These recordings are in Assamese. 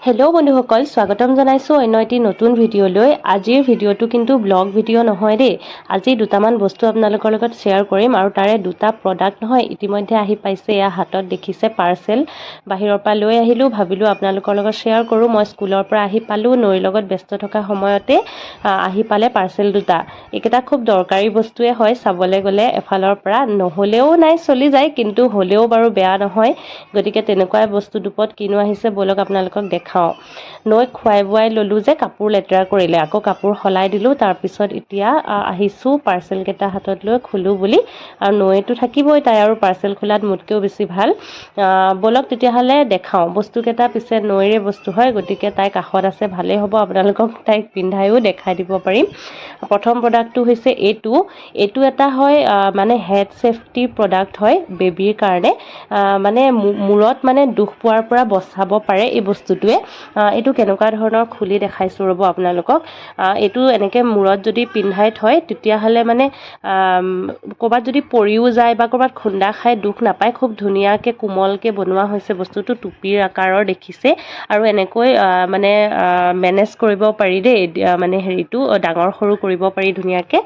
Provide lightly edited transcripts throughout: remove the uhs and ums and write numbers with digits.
হেল্ল' বন্ধুসকল, স্বাগতম জনাইছোঁ অন্য এটি নতুন ভিডিঅ'লৈ। আজিৰ ভিডিঅ'টো কিন্তু ব্লগ ভিডিঅ' নহয় দেই। আজি দুটামান বস্তু আপোনালোকৰ লগত শ্বেয়াৰ কৰিম আৰু তাৰে দুটা প্ৰডাক্ট নহয়, ইতিমধ্যে আহি পাইছে। এয়া হাতত দেখিছে পাৰ্চেল, বাহিৰৰ পৰা লৈ আহিলোঁ, ভাবিলোঁ আপোনালোকৰ লগত শ্বেয়াৰ কৰোঁ। মই স্কুলৰ পৰা আহি পালোঁ, নৈৰ লগত ব্যস্ত থকা সময়তে আহি পালে পাৰ্চেল দুটা। এইকেইটা খুব দৰকাৰী বস্তুৱে হয় চাবলৈ গ'লে এফালৰ পৰা, নহ'লেও নাই চলি যায়, কিন্তু হ'লেও বাৰু বেয়া নহয়। গতিকে তেনেকুৱাই বস্তু দুপদ কিনো আহিছে, ব'লক আপোনালোকক দেখাওঁ। নৈক খুৱাই বোৱাই ল'লোঁ যে কাপোৰ লেতেৰা কৰিলে, আকৌ কাপোৰ সলাই দিলোঁ। তাৰপিছত এতিয়া আহিছোঁ পাৰ্চেলকেইটা হাতত লৈ খোলোঁ বুলি, আৰু নৈটো থাকিবই তাই, আৰু পাৰ্চেল খোলাত মোতকৈও বেছি ভাল। ব'লক তেতিয়াহ'লে দেখাওঁ বস্তুকেইটা। পিছে নৈৰে বস্তু হয়, গতিকে তাই কাষত আছে, ভালেই হ'ব। আপোনালোকক তাইক পিন্ধায়ো দেখাই দিব পাৰিম। প্ৰথম প্ৰডাক্টটো হৈছে এইটো এটা হয় মানে হেড ছেফটি প্ৰডাক্ট হয় বেবীৰ কাৰণে। মানে মূৰত মানে দুখ পোৱাৰ পৰা বচাব পাৰে এই বস্তুটোৱে। এইটো কেনেকুৱা ধৰণৰ খুলি দেখাইছোঁ ৰ'ব আপোনালোকক। এইটো এনেকৈ মূৰত যদি পিন্ধাই থয় তেতিয়াহ'লে মানে ক'ৰবাত যদি পৰিও যায় বা ক'ৰবাত খুন্দা খাই দুখ নাপায়। খুব ধুনীয়াকৈ কোমলকৈ বনোৱা হৈছে বস্তুটো, টুপিৰ আকাৰৰ দেখিছে। আৰু এনেকৈ মানে মেনেজ কৰিব পাৰি দেই, মানে হেৰিটো ডাঙৰ সৰু কৰিব পাৰি ধুনীয়াকৈ।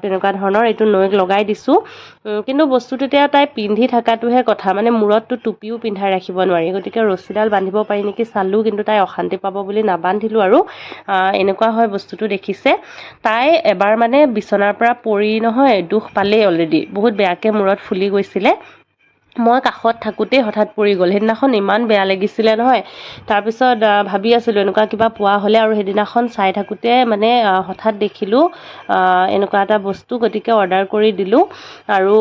তেনেকুৱা ধৰণৰ এইটো নৈক লগাই দিছোঁ। কিন্তু বস্তুটো এতিয়া তাই পিন্ধি থকাটোহে কথা, মানে মূৰতটো টুপিও পিন্ধাই ৰাখিব নোৱাৰি। গতিকে ৰছীডাল বান্ধিব পাৰি নেকি চালোঁ, কিন্তু তাই অশান্তি পাব বুলি নাবান্ধিলোঁ। আৰু এনেকুৱা হয় বস্তুটো দেখিছে। তাই এবাৰ মানে বিচনাৰ পৰা পৰি নহয় দুখ পালেই অলৰেডি, বহুত বেয়াকৈ মূৰত ফুলি গৈছিলে। মই কাষত থাকোঁতেই হঠাৎ পৰি গ'ল। সেইদিনাখন ইমান বেয়া লাগিছিলে নহয়। তাৰপিছত ভাবি আছিলোঁ এনেকুৱা কিবা পোৱা হ'লে, আৰু সেইদিনাখন চাই থাকোঁতে মানে হঠাৎ দেখিলোঁ এনেকুৱা এটা বস্তু, গতিকে অৰ্ডাৰ কৰি দিলোঁ। আৰু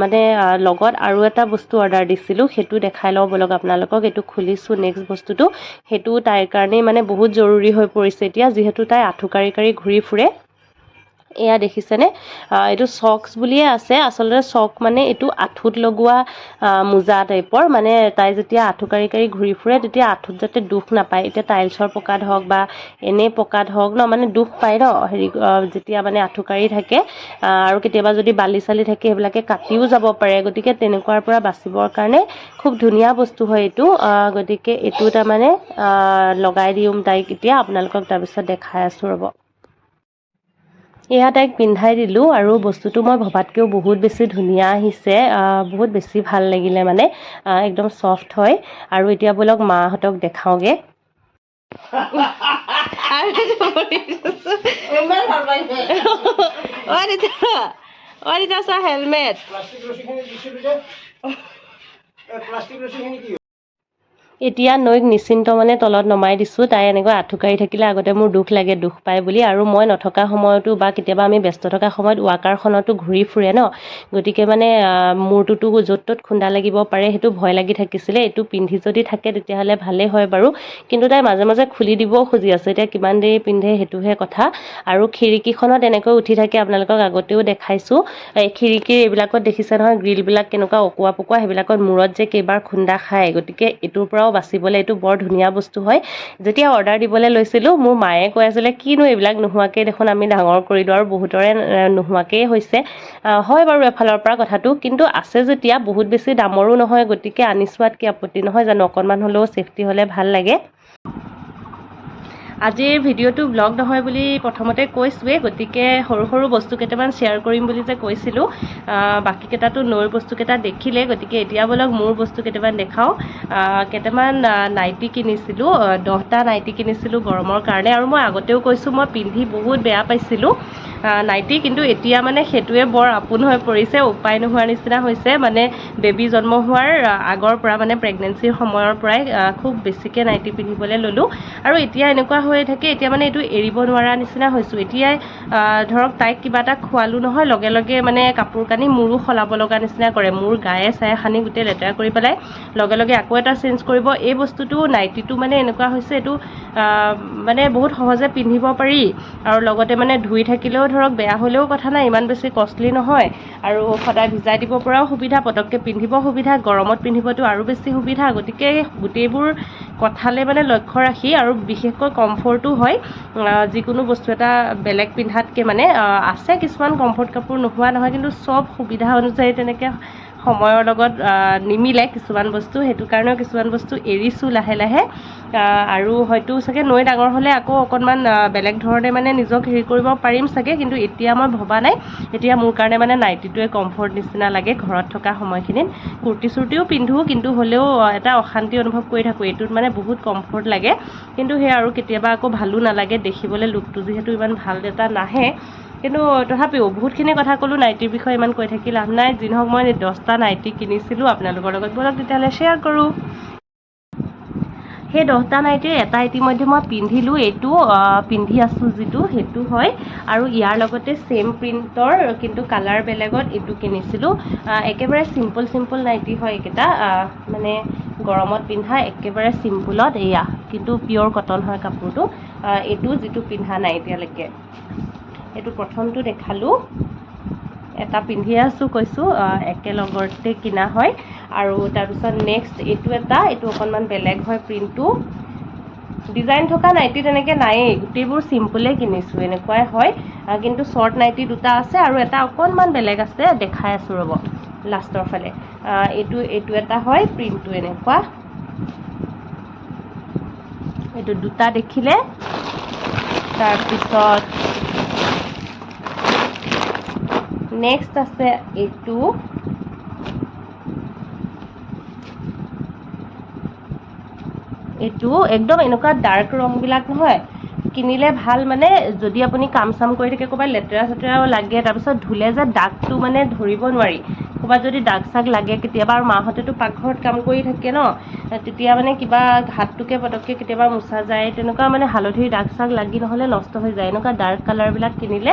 মানে লগত আৰু এটা বস্তু অৰ্ডাৰ দিছিলোঁ, সেইটো দেখাই লওঁ ব'লক আপোনালোকক। এইটো খুলিছোঁ নেক্সট বস্তুটো। সেইটো তাইৰ কাৰণেই মানে বহুত জৰুৰী হৈ পৰিছে এতিয়া, যিহেতু তাই আঁঠু কাঢ়ি কাঢ়ি ঘূৰি ফুৰে। এয়া দেখিছেনে, এইটো চক্স বুলিয়ে আছে। আচলতে চক মানে এইটো আঁঠুত লগোৱা মোজা টাইপৰ। মানে তাই যেতিয়া আঁঠু কাঢ়ি কাঢ়ি ঘূৰি ফুৰে তেতিয়া আঁঠুত যাতে দুখ নাপায়। এতিয়া টাইলছৰ পকাত হওক বা এনেই পকাত হওক ন, মানে দুখ পায় ন হেৰি যেতিয়া মানে আঁঠু কাঢ়ি থাকে। আৰু কেতিয়াবা যদি বালি চালি থাকে সেইবিলাকে কাটিও যাব পাৰে। গতিকে তেনেকুৱাৰ পৰা বাচিবৰ কাৰণে খুব ধুনীয়া বস্তু হয় এইটো। গতিকে এইটো তাৰমানে লগাই দিওঁ তাইক এতিয়া, আপোনালোকক তাৰপিছত দেখাই আছোঁ ৰ'ব। এয়া তাইক পিন্ধাই দিলোঁ, আৰু বস্তুটো মই ভবাতকৈও বহুত বেছি ধুনীয়া আহিছে। বহুত বেছি ভাল লাগিলে, মানে একদম চফ্ট হয়। আৰু এতিয়া ব'লক মাহঁতক দেখাওঁগৈ। হেলমেট এতিয়া নৈক নিশ্চিন্ত মানে তলত নমাই দিছোঁ। তাই এনেকৈ আঁঠু কাঢ়ি থাকিলে আগতে মোৰ দুখ লাগে, দুখ পায় বুলি। আৰু মই নথকা সময়তো বা কেতিয়াবা আমি ব্যস্ত থকা সময়ত ৱাকাৰখনতো ঘূৰি ফুৰে ন, গতিকে মানে মূৰটোতো য'ত ত'ত খুন্দা লাগিব পাৰে, সেইটো ভয় লাগি থাকিছিলে। এইটো পিন্ধি যদি থাকে তেতিয়াহ'লে ভালেই হয় বাৰু, কিন্তু তাই মাজে মাজে খুলি দিবও খুজি আছে। এতিয়া কিমান দেৰি পিন্ধে সেইটোহে কথা। আৰু খিৰিকীখনত এনেকৈ উঠি থাকে, আপোনালোকক আগতেও দেখাইছোঁ। এই খিৰিকীৰ এইবিলাকত দেখিছে নহয় গ্ৰিলবিলাক কেনেকুৱা অকোৱা পকোৱা, সেইবিলাকত মূৰত যে কেইবাৰ খুন্দা খায়। গতিকে এইটোৰ পৰাও বাচিবলৈ এইটো বৰ ধুনীয়া বস্তু হয়। যেতিয়া অৰ্ডাৰ দিবলৈ লৈছিলোঁ মোৰ মায়ে কৈ আছিলে কিনো এইবিলাক নোহোৱাকৈ দেখোন আমি ডাঙৰ কৰিলোঁ, আৰু বহুতৰে নোহোৱাকেই হৈছে। হয় বাৰু এফালৰ পৰা কথাটো, কিন্তু আছে যেতিয়া বহুত বেছি দামৰো নহয়, গতিকে আনি চোৱাত কি আপত্তি নহয় জানো। অকণমান হ'লেও ছেফটি হ'লে ভাল লাগে। আজিৰ ভিডিঅ'টো ব্লগ নহয় বুলি প্ৰথমতে কৈছোঁৱেই, গতিকে সৰু সৰু বস্তু কেইটামান শ্বেয়াৰ কৰিম বুলি যে কৈছিলোঁ। বাকীকেইটাতো নৈৰ বস্তুকেইটা দেখিলে, গতিকে এতিয়া ব'লক মোৰ বস্তু কেইটামান দেখাওঁ। কেইটামান নাইটি কিনিছিলোঁ, 10টা নাইটি কিনিছিলোঁ গৰমৰ কাৰণে। আৰু মই আগতেও কৈছোঁ মই পিন্ধি বহুত বেয়া পাইছিলোঁ নাইটি, কিন্তু এতিয়া মানে সেইটোৱে বৰ আপোন হৈ পৰিছে, উপায় নোহোৱাৰ নিচিনা হৈছে। মানে বেবী জন্ম হোৱাৰ আগৰ পৰা, মানে প্ৰেগনেঞ্চিৰ সময়ৰ পৰাই খুব বেছিকৈ নাইটি পিন্ধিবলৈ ল'লোঁ। আৰু এতিয়া এনেকুৱা হৈ থাকে, এতিয়া মানে এইটো এৰিব নোৱাৰা নিচিনা হৈছোঁ। এতিয়াই ধৰক তাইক কিবা এটা খোৱালোঁ নহয়, লগে লগে মানে কাপোৰ কানি মোৰো সলাব লগা নিচিনা কৰে। মোৰ গায়ে চায়ে সানি গোটেই লেতেৰা কৰি পেলাই লগে লগে আকৌ এটা চেঞ্জ কৰিব। এই বস্তুটো নাইটিটো মানে এনেকুৱা হৈছে, এইটো মানে বহুত সহজে পিন্ধিব পাৰি, আৰু লগতে মানে ধুই থাকিলেও ধৰক বেয়া হ'লেও কথা নাই, ইমান বেছি কষ্টলি নহয়। আৰু সদায় ভিজাই দিব পৰাও সুবিধা, পটককৈ পিন্ধিব সুবিধা, গৰমত পিন্ধিবতো আৰু বেছি সুবিধা। গতিকে গোটেইবোৰ কথালৈ মানে লক্ষ্য ৰাখি, আৰু বিশেষকৈ কমফৰ্টো হয়। যিকোনো বস্তু এটা বেলেগ পিন্ধাতকৈ মানে আছে কিছুমান কমফৰ্ট কাপোৰ নোহোৱা নহয়, কিন্তু চব সুবিধা অনুযায়ী তেনেকৈ সময়ৰ লগত নিমিলে কিছুমান বস্তু। সেইটো কাৰণেও কিছুমান বস্তু এৰিছোঁ লাহে লাহে। আৰু হয়তো চাগে নৈ ডাঙৰ হ'লে আকৌ অকণমান বেলেগ ধৰণে মানে নিজক হেৰি কৰিব পাৰিম চাগে, কিন্তু এতিয়া মই ভবা নাই। এতিয়া মোৰ কাৰণে মানে নাইটিটোৱে কমফৰ্ট নিচিনা লাগে ঘৰত থকা সময়খিনিত। কুৰ্তি চুৰ্তিও পিন্ধোঁ, কিন্তু হ'লেও এটা অশান্তি অনুভৱ কৰি থাকোঁ। এইটোত মানে বহুত কমফৰ্ট লাগে, কিন্তু সেয়া আৰু কেতিয়াবা আকৌ ভালো নালাগে দেখিবলৈ, লুকটো যিহেতু ইমান ভাল এটা নাহে। কিন্তু তথাপিও বহুতখিনি কথা ক'লোঁ, নাইটিৰ বিষয়ে ইমান কৈ থাকি লাভ নাই। যি নহওক মই 10টা নাইটি কিনিছিলোঁ আপোনালোকৰ লগত, বলক তেতিয়াহ'লে শ্বেয়াৰ কৰোঁ। সেই 10টা নাইটিৰ এটা ইতিমধ্যে মই পিন্ধিলোঁ, এইটো পিন্ধি আছোঁ যিটো সেইটো হয়। আৰু ইয়াৰ লগতে ছেম প্ৰিণ্টৰ কিন্তু কালাৰ বেলেগত এইটো কিনিছিলোঁ। একেবাৰে চিম্পল নাইটি হয় এইকেইটা, মানে গৰমত পিন্ধা একেবাৰে চিম্পুলত। এয়া কিন্তু পিয়'ৰ কটন হয় কাপোৰটো। এইটো যিটো পিন্ধা নাই এতিয়ালৈকে, এইটো প্ৰথমটো দেখালোঁ, এটা পিন্ধি আছোঁ কৈছোঁ, একেলগতে কিনা হয়। আৰু তাৰপিছত নেক্সট এইটো এইটো অকণমান বেলেগ হয় প্ৰিণ্টটো। ডিজাইন থকা নাইটি তেনেকৈ নায়েই, গোটেইবোৰ চিম্পলেই কিনিছোঁ, এনেকুৱাই হয়। কিন্তু শ্বৰ্ট নাইটি দুটা আছে আৰু এটা অকণমান বেলেগ আছে, দেখাই আছোঁ ৰ'ব লাষ্টৰ ফালে। এইটো এটা হয়, প্ৰিণ্টটো এনেকুৱা। এইটো দুটা দেখিলে। তাৰপিছত নেক্সট আছে এইটো, একদম এনেকুৱা ডাৰ্ক ৰংবিলাক নহয়, কিনিলে ভাল। মানে যদি আপুনি কাম চাম কৰি থাকে, ক'ৰবাত লেতেৰা চেতেৰাও লাগে, তাৰপিছত ধুলে যে দাগটো মানে ধৰিব নোৱাৰি। ক'ৰবাত যদি দাগ চাগ লাগে কেতিয়াবা, আৰু মাহঁতেতো পাকঘৰত কাম কৰি থাকে ন, তেতিয়া মানে কিবা হাতটোকে পটককৈ কেতিয়াবা মোচা যায়, তেনেকুৱা মানে হালধিৰ দাগ চাগ লাগি নহ'লে নষ্ট হৈ যায়। এনেকুৱা ডাৰ্ক কালাৰবিলাক কিনিলে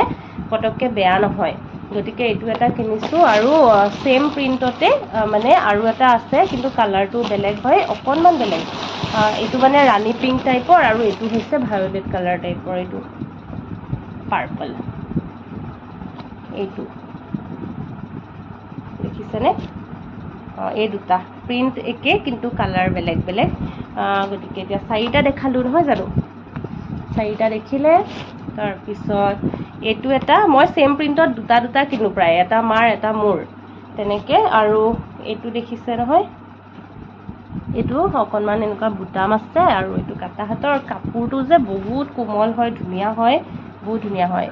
পটককৈ বেয়া নহয়, গতিকে এইটো এটা কিনিছোঁ। আৰু ছেম প্ৰিণ্টতে মানে আৰু এটা আছে, কিন্তু কালাৰটো বেলেগ হয়, অকণমান বেলেগ। এইটো মানে ৰাণী পিংক টাইপৰ, আৰু এইটো হৈছে ভায়লেট কালাৰ টাইপৰ, এইটো পাৰ্পল। এইটো দেখিছেনে? এই দুটা প্ৰিণ্ট একে, কিন্তু কালাৰ বেলেগ বেলেগ। গতিকে এতিয়া 4টা দেখালোঁ নহয় জানো, 4টা দেখিলে। তাৰপিছত এইটো এটা, মই ছেম প্ৰিণ্টত দুটা কিনো প্ৰায়, এটা মাৰ এটা মোৰ তেনেকৈ। আৰু এইটো দেখিছে নহয়, এইটো অকণমান এনেকুৱা বুটাম আছে, আৰু এইটো কাটা হাতৰ। কাপোৰটো যে বহুত কোমল হয়, ধুনীয়া হয়, বহুত ধুনীয়া হয়।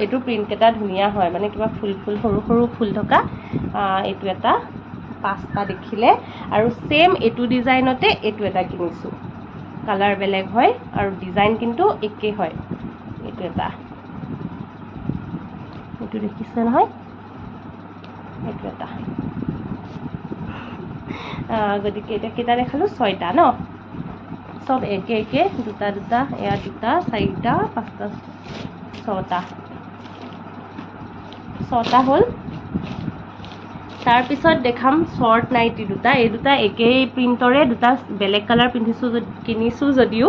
এইটো প্ৰিণ্টকেইটা ধুনীয়া হয়, মানে কিবা ফুল সৰু সৰু ফুল থকা। এইটো এটা 5টা দেখিলে। আৰু ছেম এইটো ডিজাইনতে এইটো এটা কিনিছোঁ, কালাৰ বেলেগ হয় আৰু ডিজাইন কিন্তু একেই হয়। এইটো দেখিছে নহয়, এইটো এটা। গতিকে এতিয়া কেইটা দেখালোঁ? 6টা ন, চব একে দুটা। এয়া 2, 4, 5টা, 6টা হ'ল। তাৰপিছত দেখাম শ্বৰ্ট নাইটি দুটা। এই দুটা একেই প্ৰিণ্টৰে, দুটা বেলেগ কালাৰ কিনিছোঁ যদিও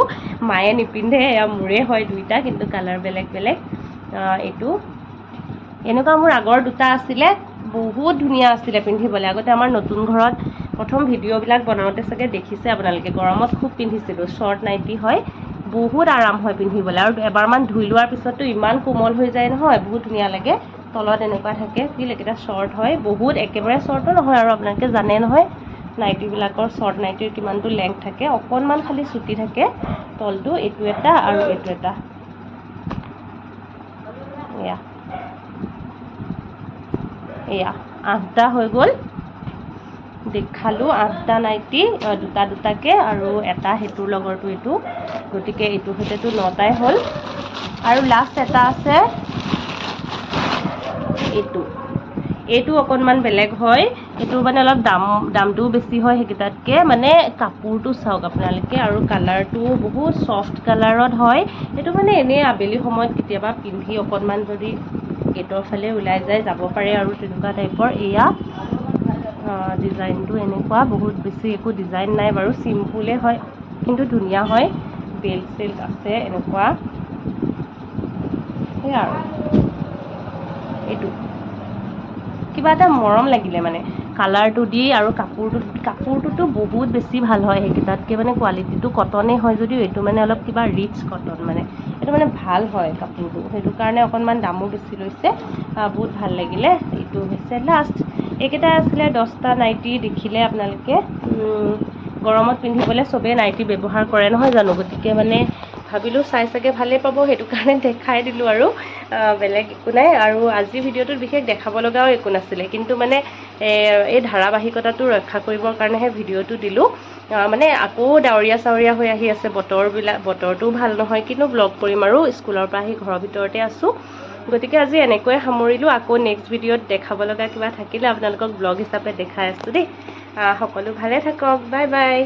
মায়ে নিপিন্ধে, এয়া মোৰে হয় দুইটা, কিন্তু কালাৰ বেলেগ বেলেগ। এইটো এনেকুৱা মোৰ আগৰ দুটা আছিলে, বহুত ধুনীয়া আছিলে পিন্ধিবলৈ। আগতে আমাৰ নতুন ঘৰত প্ৰথম ভিডিঅ'বিলাক বনাওঁতে চাগে দেখিছে আপোনালোকে, গৰমত খুব পিন্ধিছিলোঁ। শ্বৰ্ট নাইটি হয়, বহুত আৰাম হয় পিন্ধিবলৈ, আৰু এবাৰমান ধুই লোৱাৰ পিছততো ইমান কোমল হৈ যায় নহয়, বহুত ধুনীয়া লাগে। তলত এনেকুৱা থাকে ফিল, এইকেইটা শ্বৰ্ট হয় বহুত, একেবাৰে শ্বৰ্টো নহয়, আৰু আপোনালোকে জানে নহয় নাইটিবিলাকৰ শ্বৰ্ট নাইটিৰ কিমানটো লেংথ থাকে, অকণমান খালি চুটি থাকে তলটো। এইটো এটা আৰু এইটো এটা। এয়া 8টা হৈ গ'ল, দেখালোঁ 8টা নাইটি, দুটাকৈ, আৰু এটা সেইটোৰ লগৰটো এইটো। গতিকে এইটোৰ সৈতেতো 9টাই হ'ল। আৰু লাষ্ট এটা আছে, এইটো অকণমান বেলেগ হয়। এইটো মানে অলপ দামটোও বেছি হয় সেইকেইটাতকৈ। মানে কাপোৰটো চাওক আপোনালোকে, আৰু কালাৰটোও বহুত ছফ্ট কালাৰত হয়। এইটো মানে এনেই আবেলি সময়ত কেতিয়াবা পিন্ধি অকণমান যদি গেটৰ ফালে ওলাই যাব পাৰে, আৰু তেনেকুৱা টাইপৰ। এয়া ডিজাইনটো এনেকুৱা, বহুত বেছি একো ডিজাইন নাই বাৰু, চিম্পুলেই হয়, কিন্তু ধুনীয়া হয়। বেল্ট চেল্ট আছে এনেকুৱা, সেয়া আৰু। এইটো কিবা এটা মৰম লাগিলে মানে কালাৰটো দি, আৰু কাপোৰটোতো বহুত বেছি ভাল হয় সেইকেইটাতকৈ। মানে কোৱালিটিটো কটনেই হয় যদিও, এইটো মানে অলপ কিবা ৰিচ কটন, মানে এইটো মানে ভাল হয় কাপোৰটো, সেইটো কাৰণে অকণমান দামো বেছি লৈছে। বহুত ভাল লাগিলে। এইটো হৈছে লাষ্ট। এইকেইটা আছিলে 10টা নাইটি দেখিলে আপোনালোকে। গৰমত পিন্ধিবলৈ চবেই নাইটি ব্যৱহাৰ কৰে নহয় জানো, গতিকে মানে ভাবিলোঁ চাই চাগে ভালেই পাব, সেইটো কাৰণে দেখাই দিলোঁ আৰু বেলেগ একো নাই। আৰু আজিৰ ভিডিঅ'টোত বিশেষ দেখাব লগাও একো নাছিলে, কিন্তু মানে এই ধাৰাবাহিকতাটো ৰক্ষা কৰিবৰ কাৰণেহে ভিডিঅ'টো দিলোঁ। মানে আকৌ ডাৱৰীয়া চাৱৰীয়া হৈ আহি আছে, বতৰটোও ভাল নহয়, কিন্তু ব্লগ কৰিম আৰু স্কুলৰ পৰা আহি ঘৰৰ ভিতৰতে আছোঁ। গতিকে আজি এনেকৈয়ে সামৰিলোঁ। আকৌ নেক্সট ভিডিঅ'ত দেখাব লগা কিবা থাকিলে আপোনালোকক ব্লগ হিচাপে দেখাই আছোঁ দেই। সকলো ভালে থাকক, বাই বাই।